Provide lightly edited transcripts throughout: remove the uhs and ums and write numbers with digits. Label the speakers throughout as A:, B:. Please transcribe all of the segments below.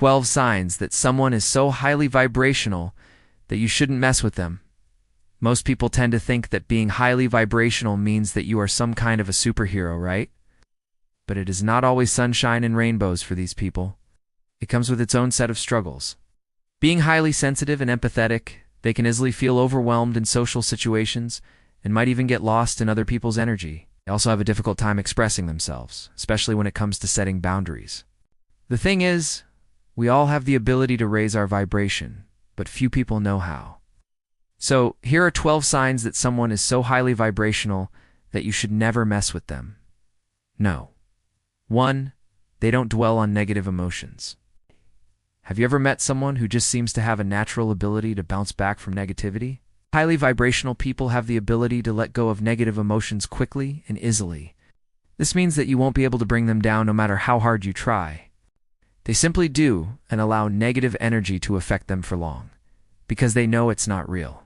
A: 12 signs that someone is so highly vibrational that you shouldn't mess with them. Most people tend to think that being highly vibrational means that you are some kind of a superhero, right? But it is not always sunshine and rainbows for these people. It comes with its own set of struggles. Being highly sensitive and empathetic, they can easily feel overwhelmed in social situations and might even get lost in other people's energy. They also have a difficult time expressing themselves, especially when it comes to setting boundaries. The thing is, we all have the ability to raise our vibration, but few people know how. So, here are 12 signs that someone is so highly vibrational that you should never mess with them. No. 1. They don't dwell on negative emotions. Have you ever met someone who just seems to have a natural ability to bounce back from negativity? Highly vibrational people have the ability to let go of negative emotions quickly and easily. This means that you won't be able to bring them down no matter how hard you try. They simply do and allow negative energy to affect them for long, because they know it's not real.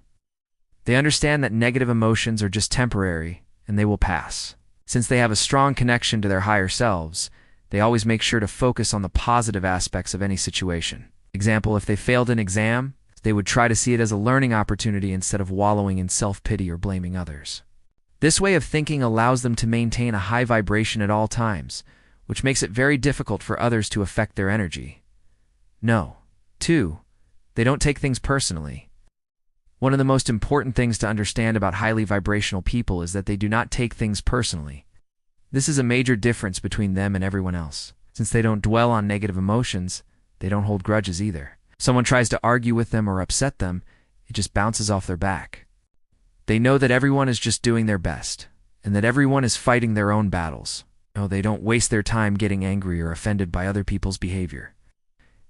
A: They understand that negative emotions are just temporary and they will pass. Since they have a strong connection to their higher selves, they always make sure to focus on the positive aspects of any situation. Example, if they failed an exam, they would try to see it as a learning opportunity instead of wallowing in self-pity or blaming others. This way of thinking allows them to maintain a high vibration at all times, which makes it very difficult for others to affect their energy. No. 2. They don't take things personally. One of the most important things to understand about highly vibrational people is that they do not take things personally. This is a major difference between them and everyone else. Since they don't dwell on negative emotions, they don't hold grudges either. If someone tries to argue with them or upset them, it just bounces off their back. They know that everyone is just doing their best, and that everyone is fighting their own battles. No, they don't waste their time getting angry or offended by other people's behavior.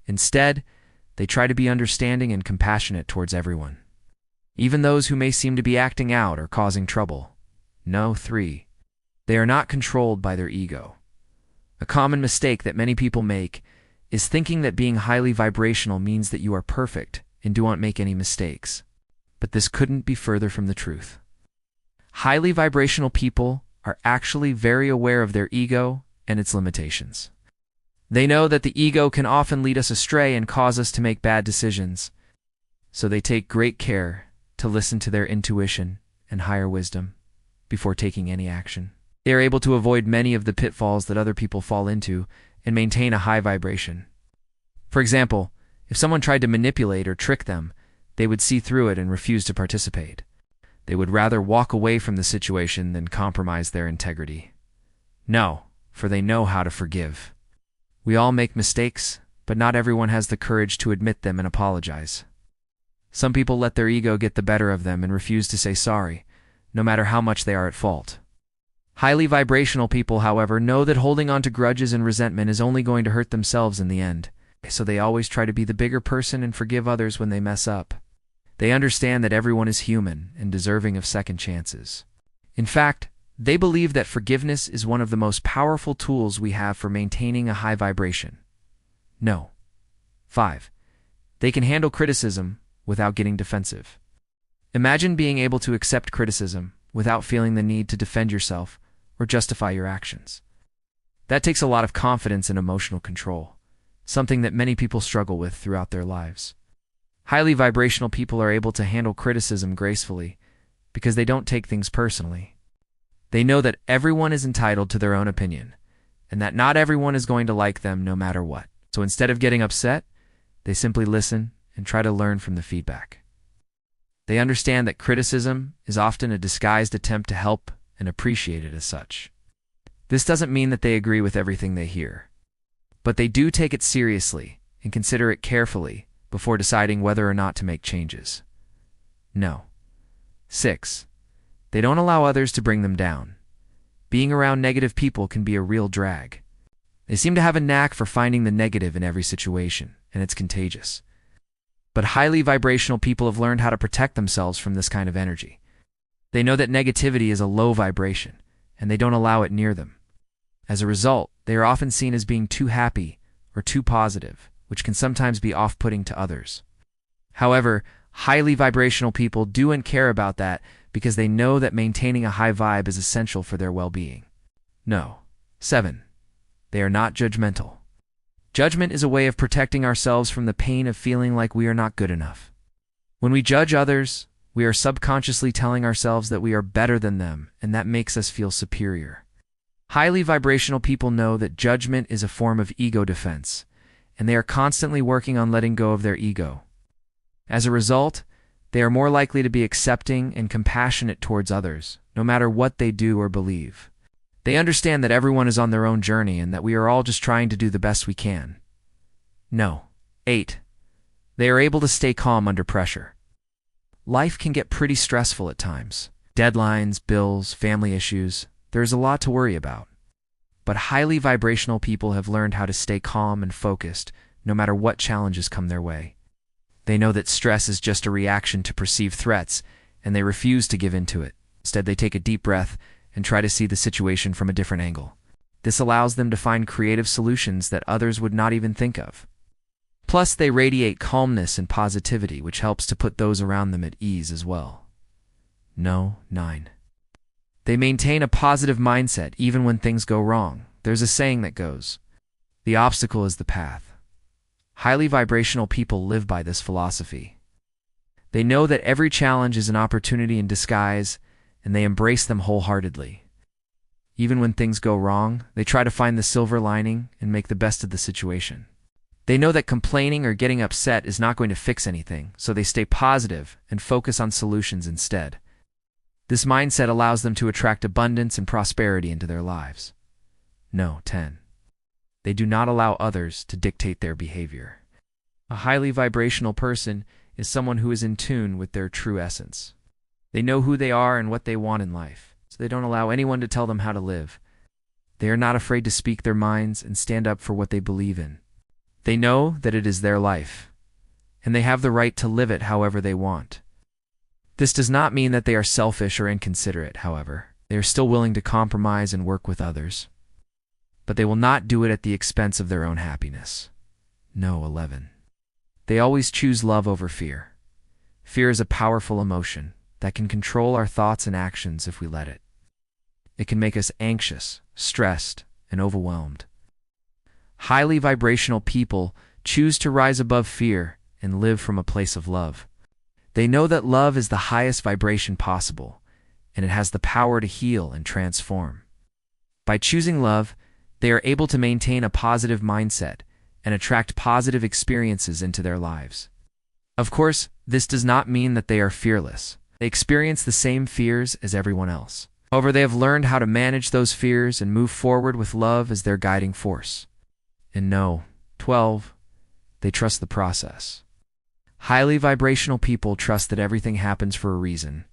A: Instead, they try to be understanding and compassionate towards everyone, even those who may seem to be acting out or causing trouble. No. 3. They are not controlled by their ego. A common mistake that many people make is thinking that being highly vibrational means that you are perfect and do not make any mistakes. But this couldn't be further from the truth. Highly vibrational people are actually very aware of their ego and its limitations. They know that the ego can often lead us astray and cause us to make bad decisions, so they take great care to listen to their intuition and higher wisdom before taking any action. They are able to avoid many of the pitfalls that other people fall into and maintain a high vibration. For example, if someone tried to manipulate or trick them, they would see through it and refuse to participate. They would rather walk away from the situation than compromise their integrity. No, for they know how to forgive. We all make mistakes, but not everyone has the courage to admit them and apologize. Some people let their ego get the better of them and refuse to say sorry, no matter how much they are at fault. Highly vibrational people, however, know that holding on to grudges and resentment is only going to hurt themselves in the end, so they always try to be the bigger person and forgive others when they mess up. They understand that everyone is human and deserving of second chances. In fact, they believe that forgiveness is one of the most powerful tools we have for maintaining a high vibration. No. 5. They can handle criticism without getting defensive. Imagine being able to accept criticism without feeling the need to defend yourself or justify your actions. That takes a lot of confidence and emotional control, something that many people struggle with throughout their lives. Highly vibrational people are able to handle criticism gracefully because they don't take things personally. They know that everyone is entitled to their own opinion, and that not everyone is going to like them no matter what. So instead of getting upset, they simply listen and try to learn from the feedback. They understand that criticism is often a disguised attempt to help and appreciate it as such. This doesn't mean that they agree with everything they hear, but they do take it seriously and consider it carefully before deciding whether or not to make changes. No. 6. They don't allow others to bring them down. Being around negative people can be a real drag. They seem to have a knack for finding the negative in every situation, and it's contagious. But highly vibrational people have learned how to protect themselves from this kind of energy. They know that negativity is a low vibration, and they don't allow it near them. As a result, they are often seen as being too happy or too positive, which can sometimes be off-putting to others. However, highly vibrational people do and care about that because they know that maintaining a high vibe is essential for their well-being. No. 7. They are not judgmental. Judgment is a way of protecting ourselves from the pain of feeling like we are not good enough. When we judge others, we are subconsciously telling ourselves that we are better than them, and that makes us feel superior. Highly vibrational people know that judgment is a form of ego defense, and they are constantly working on letting go of their ego. As a result, they are more likely to be accepting and compassionate towards others, no matter what they do or believe. They understand that everyone is on their own journey and that we are all just trying to do the best we can. 8. They are able to stay calm under pressure. Life can get pretty stressful at times. Deadlines, bills, family issues. There is a lot to worry about. But highly vibrational people have learned how to stay calm and focused, no matter what challenges come their way. They know that stress is just a reaction to perceived threats, and they refuse to give in to it. Instead, they take a deep breath and try to see the situation from a different angle. This allows them to find creative solutions that others would not even think of. Plus, they radiate calmness and positivity, which helps to put those around them at ease as well. 9. They maintain a positive mindset even when things go wrong. There's a saying that goes, "The obstacle is the path." Highly vibrational people live by this philosophy. They know that every challenge is an opportunity in disguise, and they embrace them wholeheartedly. Even when things go wrong, they try to find the silver lining and make the best of the situation. They know that complaining or getting upset is not going to fix anything, so they stay positive and focus on solutions instead. This mindset allows them to attract abundance and prosperity into their lives. 10. They do not allow others to dictate their behavior. A highly vibrational person is someone who is in tune with their true essence. They know who they are and what they want in life, so they don't allow anyone to tell them how to live. They are not afraid to speak their minds and stand up for what they believe in. They know that it is their life, and they have the right to live it however they want. This does not mean that they are selfish or inconsiderate, however. They are still willing to compromise and work with others. But they will not do it at the expense of their own happiness. 11. They always choose love over fear. Fear is a powerful emotion that can control our thoughts and actions if we let it. It can make us anxious, stressed, and overwhelmed. Highly vibrational people choose to rise above fear and live from a place of love. They know that love is the highest vibration possible, and it has the power to heal and transform. By choosing love, they are able to maintain a positive mindset and attract positive experiences into their lives. Of course, this does not mean that they are fearless. They experience the same fears as everyone else. However, they have learned how to manage those fears and move forward with love as their guiding force. And 12. They trust the process. Highly vibrational people trust that everything happens for a reason.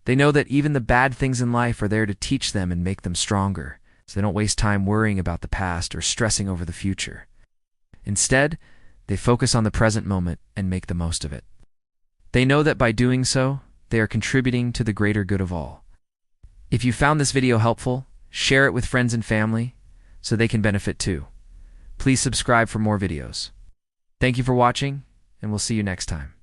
A: They know that even the bad things in life are there to teach them and make them stronger, so they don't waste time worrying about the past or stressing over the future. Instead, they focus on the present moment and make the most of it. They know that by doing so, they are contributing to the greater good of all. If you found this video helpful, share it with friends and family so they can benefit too. Please subscribe for more videos. Thank you for watching, and we'll see you next time.